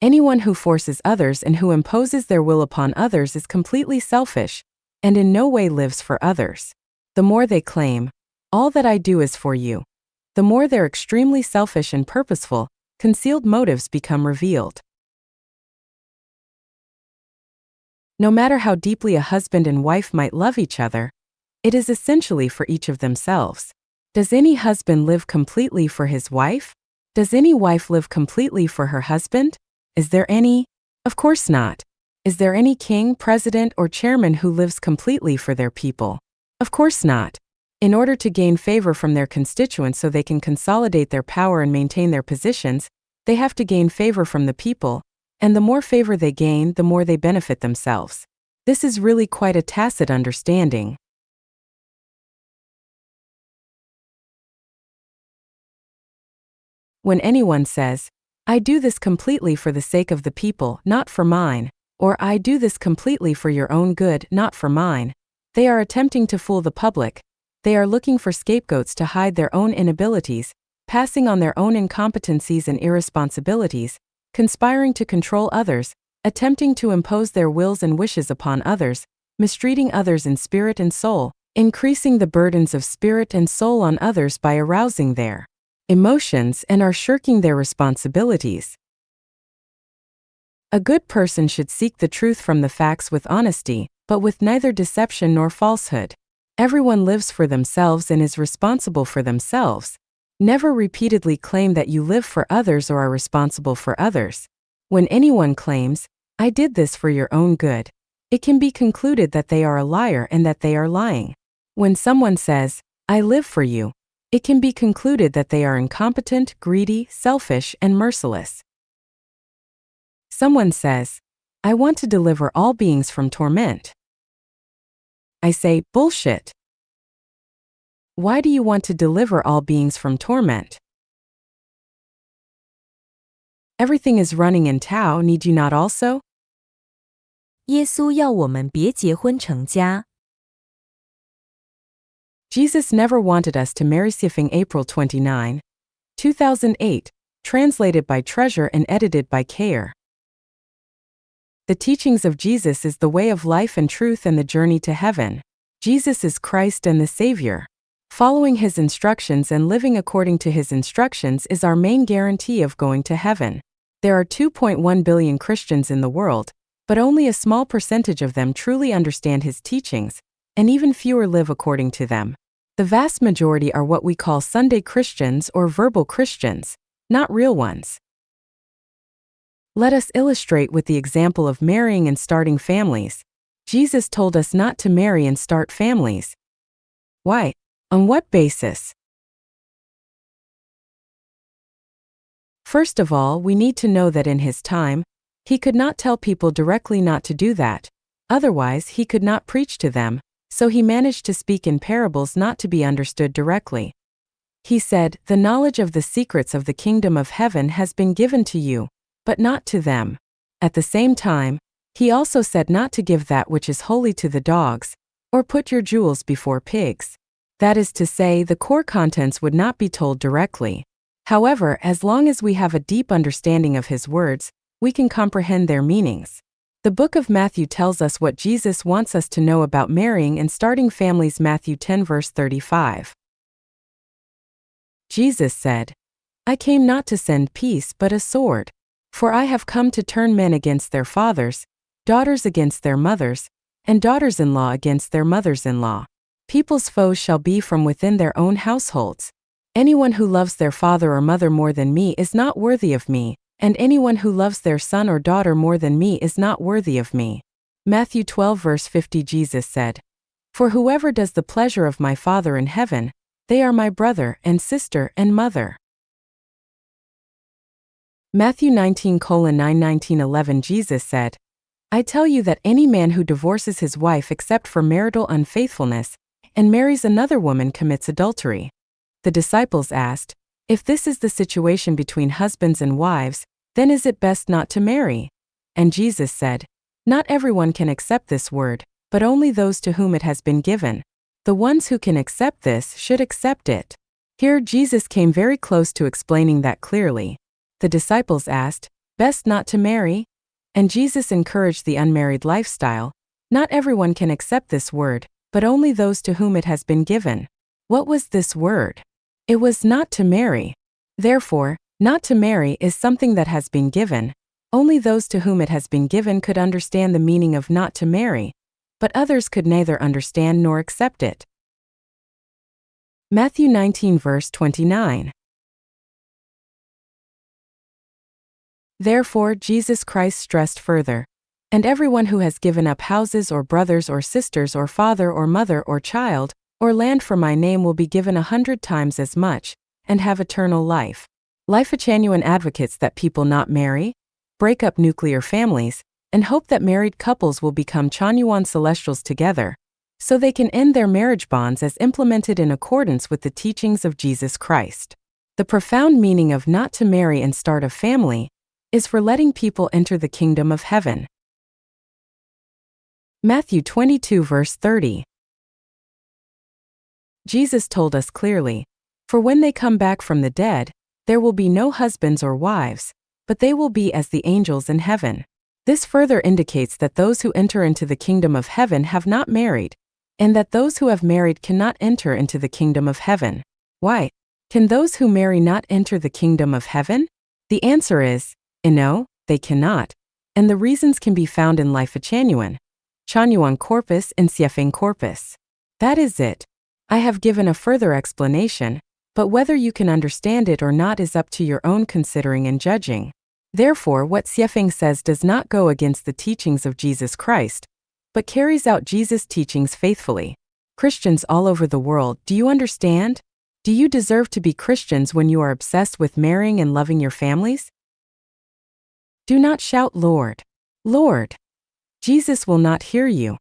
Anyone who forces others and who imposes their will upon others is completely selfish, and in no way lives for others. The more they claim, "All that I do is for you," the more their extremely selfish and purposeful, concealed motives become revealed. No matter how deeply a husband and wife might love each other, it is essentially for each of themselves. Does any husband live completely for his wife? Does any wife live completely for her husband? Is there any? Of course not. Is there any king, president, or chairman who lives completely for their people? Of course not. In order to gain favor from their constituents so they can consolidate their power and maintain their positions, they have to gain favor from the people, and the more favor they gain, the more they benefit themselves. This is really quite a tacit understanding. When anyone says, "I do this completely for the sake of the people, not for mine," or "I do this completely for your own good, not for mine," they are attempting to fool the public. They are looking for scapegoats to hide their own inabilities, passing on their own incompetencies and irresponsibilities, conspiring to control others, attempting to impose their wills and wishes upon others, mistreating others in spirit and soul, increasing the burdens of spirit and soul on others by arousing their emotions and are shirking their responsibilities. A good person should seek the truth from the facts with honesty, but with neither deception nor falsehood. Everyone lives for themselves and is responsible for themselves. Never repeatedly claim that you live for others or are responsible for others. When anyone claims, "I did this for your own good," it can be concluded that they are a liar and that they are lying. When someone says, "I live for you," it can be concluded that they are incompetent, greedy, selfish, and merciless. Someone says, "I want to deliver all beings from torment." I say, bullshit. Why do you want to deliver all beings from torment? Everything is running in Tao, need you not also? 耶稣要我们别结婚成家。Jesus never wanted us to marry. Xuefeng, April 29, 2008, translated by Treasure and edited by Kayer. The teachings of Jesus is the way of life and truth and the journey to heaven. Jesus is Christ and the Savior. Following His instructions and living according to His instructions is our main guarantee of going to heaven. There are 2.1 billion Christians in the world, but only a small percentage of them truly understand His teachings, and even fewer live according to them. The vast majority are what we call Sunday Christians or verbal Christians, not real ones. Let us illustrate with the example of marrying and starting families. Jesus told us not to marry and start families. Why? On what basis? First of all, we need to know that in His time, He could not tell people directly not to do that. Otherwise, He could not preach to them, so He managed to speak in parables not to be understood directly. He said, "The knowledge of the secrets of the kingdom of heaven has been given to you, but not to them." At the same time, He also said not to give that which is holy to the dogs, or put your jewels before pigs. That is to say, the core contents would not be told directly. However, as long as we have a deep understanding of his words, we can comprehend their meanings. The book of Matthew tells us what Jesus wants us to know about marrying and starting families. Matthew 10 verse 35. Jesus said, I came not to send peace but a sword. For I have come to turn men against their fathers, daughters against their mothers, and daughters-in-law against their mothers-in-law. People's foes shall be from within their own households. Anyone who loves their father or mother more than me is not worthy of me, and anyone who loves their son or daughter more than me is not worthy of me. Matthew 12 verse 50. Jesus said, For whoever does the pleasure of my Father in heaven, they are my brother and sister and mother. Matthew 19:9-19:11. Jesus said, I tell you that any man who divorces his wife except for marital unfaithfulness, and marries another woman commits adultery. The disciples asked, If this is the situation between husbands and wives, then is it best not to marry? And Jesus said, Not everyone can accept this word, but only those to whom it has been given. The ones who can accept this should accept it. Here Jesus came very close to explaining that clearly. The disciples asked, Best not to marry? And Jesus encouraged the unmarried lifestyle. Not everyone can accept this word, but only those to whom it has been given. What was this word? It was not to marry. Therefore, not to marry is something that has been given. Only those to whom it has been given could understand the meaning of not to marry, but others could neither understand nor accept it. Matthew 19 verse 29. Therefore Jesus Christ stressed further, and everyone who has given up houses or brothers or sisters or father or mother or child, or land for my name will be given 100 times as much, and have eternal life. Lifegenuine advocates that people not marry, break up nuclear families, and hope that married couples will become Chanyuan celestials together, so they can end their marriage bonds as implemented in accordance with the teachings of Jesus Christ. The profound meaning of not to marry and start a family is for letting people enter the kingdom of heaven. Matthew 22 verse 30. Jesus told us clearly, For when they come back from the dead, there will be no husbands or wives, but they will be as the angels in heaven. This further indicates that those who enter into the kingdom of heaven have not married, and that those who have married cannot enter into the kingdom of heaven. Why? Can those who marry not enter the kingdom of heaven? The answer is, no, they cannot, and the reasons can be found in Lifegenuine, Chanyuan Corpus and Xuefeng Corpus. That is it. I have given a further explanation, but whether you can understand it or not is up to your own considering and judging. Therefore, what Xuefeng says does not go against the teachings of Jesus Christ, but carries out Jesus' teachings faithfully. Christians all over the world, do you understand? Do you deserve to be Christians when you are obsessed with marrying and loving your families? Do not shout, Lord, Lord. Jesus will not hear you.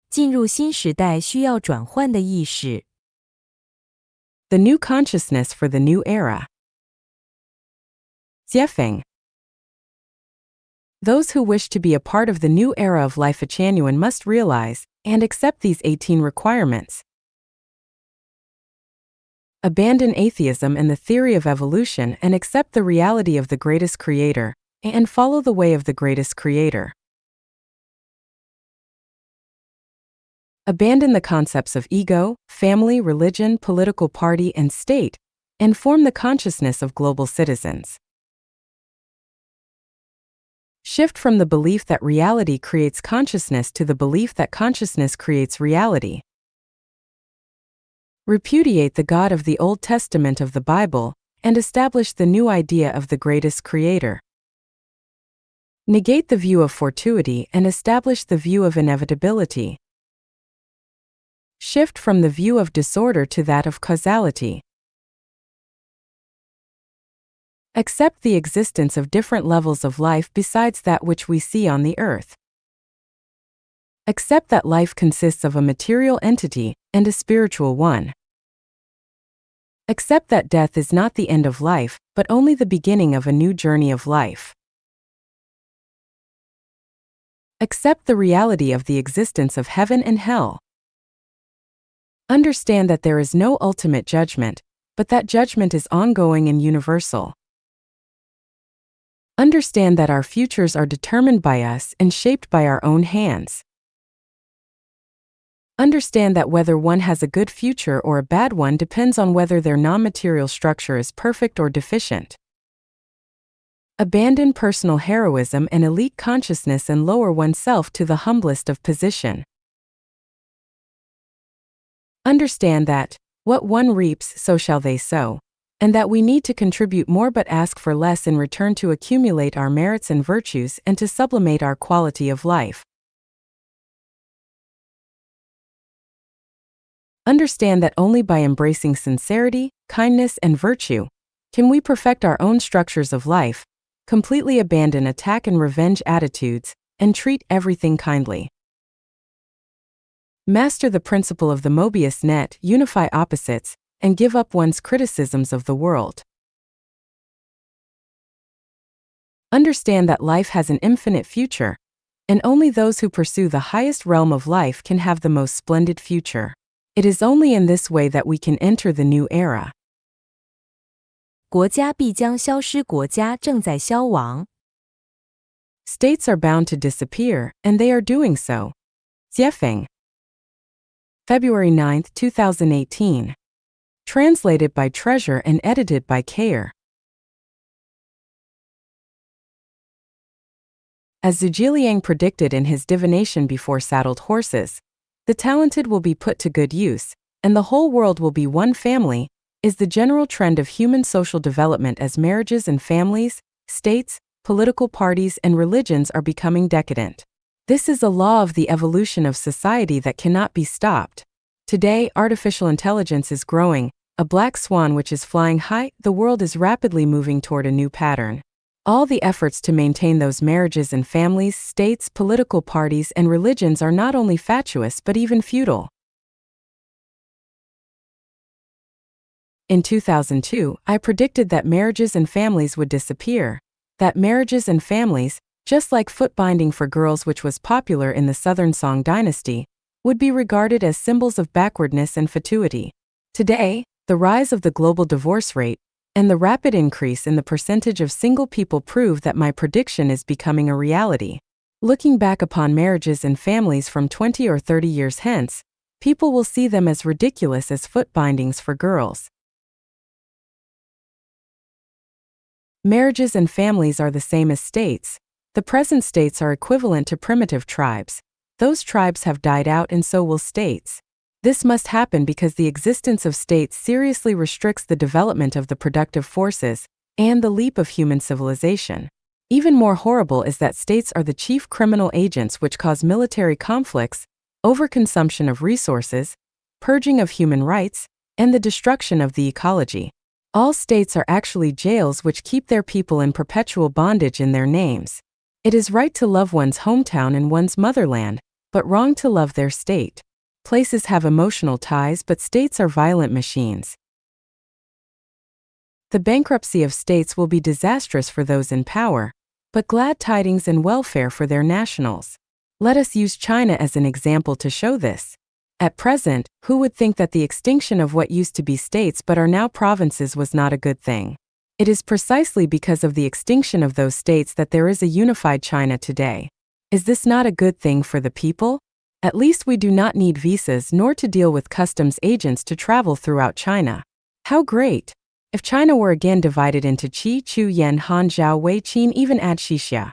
进入新时代需要转换的意识。The new consciousness for the new era. Xuefeng. Those who wish to be a part of the new era of Lifegenuine must realize and accept these 18 requirements. Abandon atheism and the theory of evolution and accept the reality of the greatest creator, and follow the way of the greatest creator. Abandon the concepts of ego, family, religion, political party, and state, and form the consciousness of global citizens. Shift from the belief that reality creates consciousness to the belief that consciousness creates reality. Repudiate the God of the Old Testament of the Bible, and establish the new idea of the greatest creator. Negate the view of fortuity and establish the view of inevitability. Shift from the view of disorder to that of causality. Accept the existence of different levels of life besides that which we see on the earth. Accept that life consists of a material entity and a spiritual one. Accept that death is not the end of life, but only the beginning of a new journey of life. Accept the reality of the existence of heaven and hell. Understand that there is no ultimate judgment, but that judgment is ongoing and universal. Understand that our futures are determined by us and shaped by our own hands. Understand that whether one has a good future or a bad one depends on whether their non-material structure is perfect or deficient. Abandon personal heroism and elite consciousness and lower oneself to the humblest of position. Understand that, what one reaps, so shall they sow, and that we need to contribute more but ask for less in return to accumulate our merits and virtues and to sublimate our quality of life. Understand that only by embracing sincerity, kindness, and virtue can we perfect our own structures of life, completely abandon attack and revenge attitudes, and treat everything kindly. Master the principle of the Mobius net, unify opposites, and give up one's criticisms of the world. Understand that life has an infinite future, and only those who pursue the highest realm of life can have the most splendid future. It is only in this way that we can enter the new era. 国家必将消失，国家正在消亡。States are bound to disappear, and they are doing so. Xuefeng. February 9, 2018. Translated by Treasure and edited by Kayer. As Zhujiang predicted in his divination before saddled horses, the talented will be put to good use, and the whole world will be one family, is the general trend of human social development as marriages and families, states, political parties, and religions are becoming decadent. This is a law of the evolution of society that cannot be stopped. Today, artificial intelligence is growing, a black swan which is flying high. The world is rapidly moving toward a new pattern. All the efforts to maintain those marriages and families, states, political parties, and religions are not only fatuous but even futile. In 2002, I predicted that marriages and families would disappear, that marriages and families, just like foot binding for girls which was popular in the Southern Song dynasty, would be regarded as symbols of backwardness and fatuity. Today, the rise of the global divorce rate and the rapid increase in the percentage of single people prove that my prediction is becoming a reality. Looking back upon marriages and families from 20 or 30 years hence, people will see them as ridiculous as foot bindings for girls. Marriages and families are the same as states. The present states are equivalent to primitive tribes. Those tribes have died out and so will states. This must happen because the existence of states seriously restricts the development of the productive forces and the leap of human civilization. Even more horrible is that states are the chief criminal agents which cause military conflicts, overconsumption of resources, purging of human rights, and the destruction of the ecology. All states are actually jails which keep their people in perpetual bondage in their names. It is right to love one's hometown and one's motherland, but wrong to love their state. Places have emotional ties, but states are violent machines. The bankruptcy of states will be disastrous for those in power, but glad tidings and welfare for their nationals. Let us use China as an example to show this. At present, who would think that the extinction of what used to be states but are now provinces was not a good thing? It is precisely because of the extinction of those states that there is a unified China today. Is this not a good thing for the people? At least we do not need visas nor to deal with customs agents to travel throughout China. How great! If China were again divided into Qi, Chu, Yan, Han, Zhao, Wei, Qin, even add Xixia,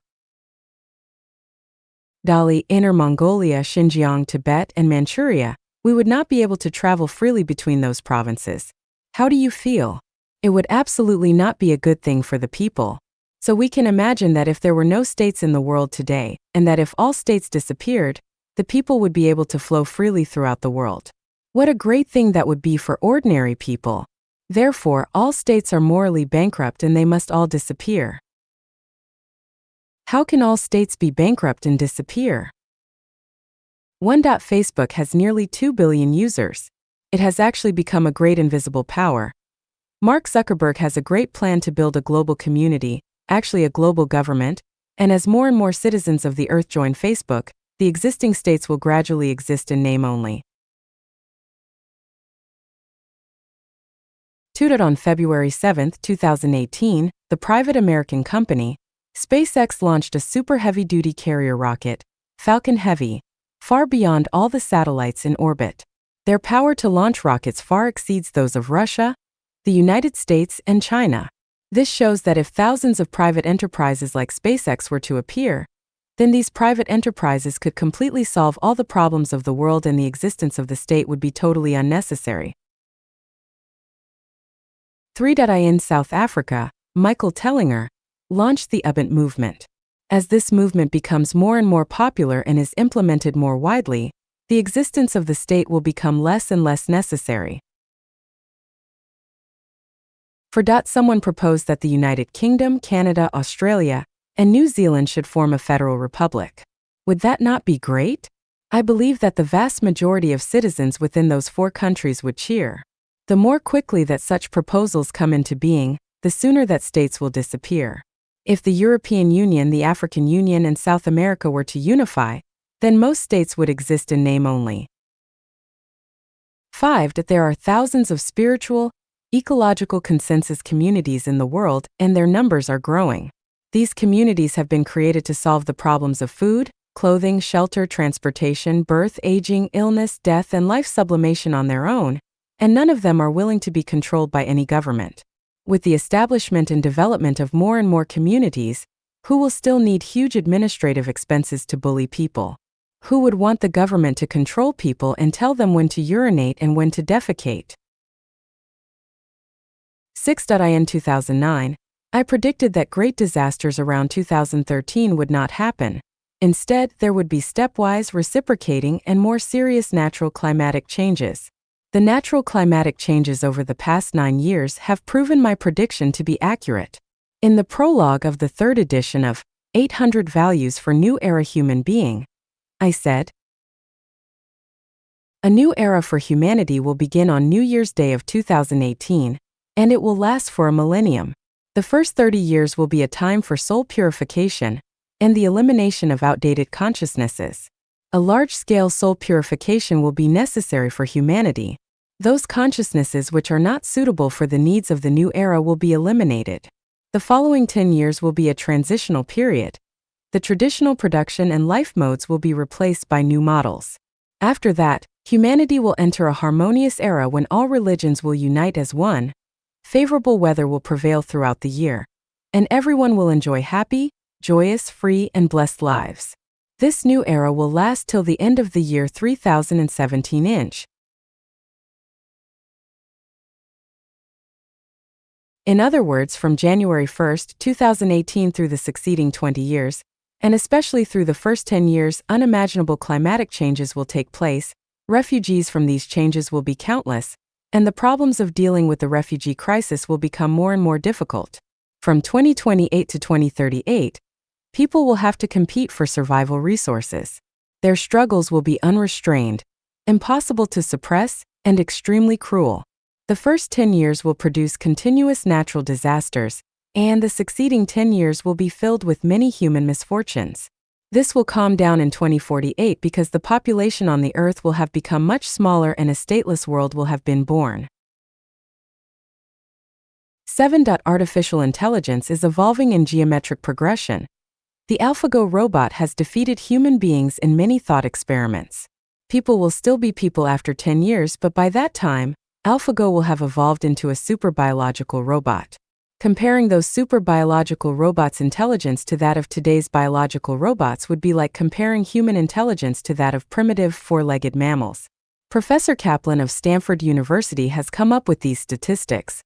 Dali, Inner Mongolia, Xinjiang, Tibet, and Manchuria, we would not be able to travel freely between those provinces. How do you feel? It would absolutely not be a good thing for the people. So we can imagine that if there were no states in the world today, and that if all states disappeared, the people would be able to flow freely throughout the world. What a great thing that would be for ordinary people. Therefore, all states are morally bankrupt and they must all disappear. How can all states be bankrupt and disappear? 1. Facebook has nearly 2 billion users. It has actually become a great invisible power. Mark Zuckerberg has a great plan to build a global community, actually a global government, And as more and more citizens of the Earth join Facebook, the existing states will gradually exist in name only. 2. On February 7, 2018, the private American company, SpaceX launched a super heavy-duty carrier rocket, Falcon Heavy, far beyond all the satellites in orbit. Their power to launch rockets far exceeds those of Russia, the United States, and China. This shows that if thousands of private enterprises like SpaceX were to appear, then these private enterprises could completely solve all the problems of the world and the existence of the state would be totally unnecessary. 3. In South Africa, Michael Tellinger launched the Ubuntu movement. As this movement becomes more and more popular and is implemented more widely, the existence of the state will become less and less necessary. 4. Someone proposed that the United Kingdom, Canada, Australia, and New Zealand should form a federal republic. Would that not be great? I believe that the vast majority of citizens within those 4 countries would cheer. The more quickly that such proposals come into being, the sooner that states will disappear. If the European Union, the African Union, and South America were to unify, then most states would exist in name only. 5. There are thousands of spiritual, ecological consensus communities in the world, and their numbers are growing. These communities have been created to solve the problems of food, clothing, shelter, transportation, birth, aging, illness, death, and life sublimation on their own, and none of them are willing to be controlled by any government. With the establishment and development of more and more communities, who will still need huge administrative expenses to bully people? Who would want the government to control people and tell them when to urinate and when to defecate? 6. In 2009, I predicted that great disasters around 2013 would not happen. Instead, there would be stepwise, reciprocating, and more serious natural climatic changes. The natural climatic changes over the past 9 years have proven my prediction to be accurate. In the prologue of the 3rd edition of 800 Values for New Era Human Being, I said, a new era for humanity will begin on New Year's Day of 2018, and it will last for a millennium. The first 30 years will be a time for soul purification and the elimination of outdated consciousnesses. A large-scale soul purification will be necessary for humanity. Those consciousnesses which are not suitable for the needs of the new era will be eliminated. The following 10 years will be a transitional period. The traditional production and life modes will be replaced by new models. After that, humanity will enter a harmonious era when all religions will unite as one, favorable weather will prevail throughout the year, and everyone will enjoy happy, joyous, free, and blessed lives. This new era will last till the end of the year 3017. In other words, from January 1, 2018 through the succeeding 20 years, and especially through the first 10 years, unimaginable climatic changes will take place, refugees from these changes will be countless, and the problems of dealing with the refugee crisis will become more and more difficult. From 2028 to 2038, people will have to compete for survival resources. Their struggles will be unrestrained, impossible to suppress, and extremely cruel. The first 10 years will produce continuous natural disasters, and the succeeding 10 years will be filled with many human misfortunes. This will calm down in 2048 because the population on the Earth will have become much smaller and a stateless world will have been born. 7. Artificial intelligence is evolving in geometric progression. The AlphaGo robot has defeated human beings in many thought experiments. People will still be people after 10 years, but by that time, AlphaGo will have evolved into a super-biological robot. Comparing those super-biological robots' intelligence to that of today's biological robots would be like comparing human intelligence to that of primitive four-legged mammals. Professor Kaplan of Stanford University has come up with these statistics.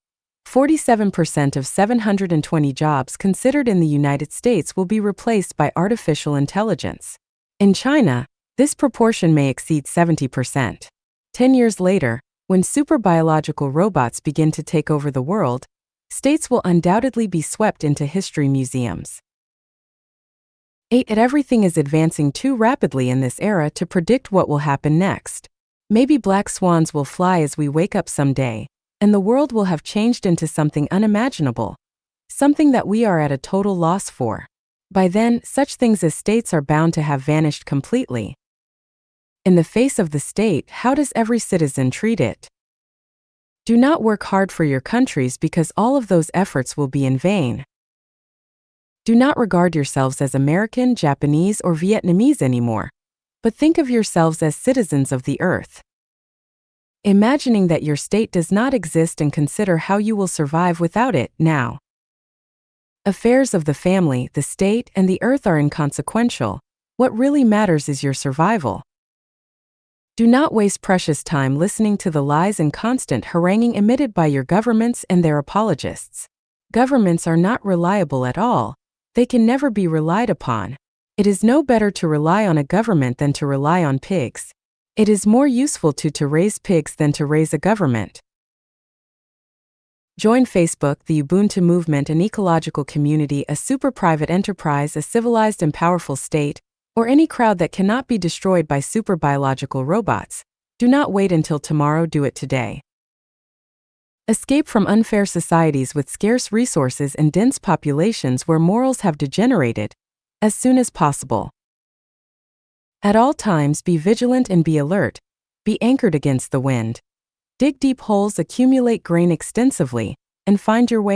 47% of 720 jobs considered in the United States will be replaced by artificial intelligence. In China, this proportion may exceed 70%. 10 years later, when super-biological robots begin to take over the world, states will undoubtedly be swept into history museums. 8. Everything is advancing too rapidly in this era to predict what will happen next. Maybe black swans will fly as we wake up someday, and the world will have changed into something unimaginable, something that we are at a total loss for. By then, such things as states are bound to have vanished completely. In the face of the state, how does every citizen treat it? Do not work hard for your countries because all of those efforts will be in vain. Do not regard yourselves as American, Japanese, or Vietnamese anymore, but think of yourselves as citizens of the earth. Imagining that your state does not exist and consider how you will survive without it now. Affairs of the family, the state, and the earth are inconsequential. What really matters is your survival. Do not waste precious time listening to the lies and constant haranguing emitted by your governments and their apologists. Governments are not reliable at all. They can never be relied upon. It is no better to rely on a government than to rely on pigs. It is more useful to raise pigs than to raise a government. Join Facebook, the Ubuntu movement, an ecological community, a super private enterprise, a civilized and powerful state, or any crowd that cannot be destroyed by super biological robots. Do not wait until tomorrow, do it today. Escape from unfair societies with scarce resources and dense populations where morals have degenerated, as soon as possible. At all times be vigilant and be alert, be anchored against the wind. Dig deep holes, accumulate grain extensively, and find your way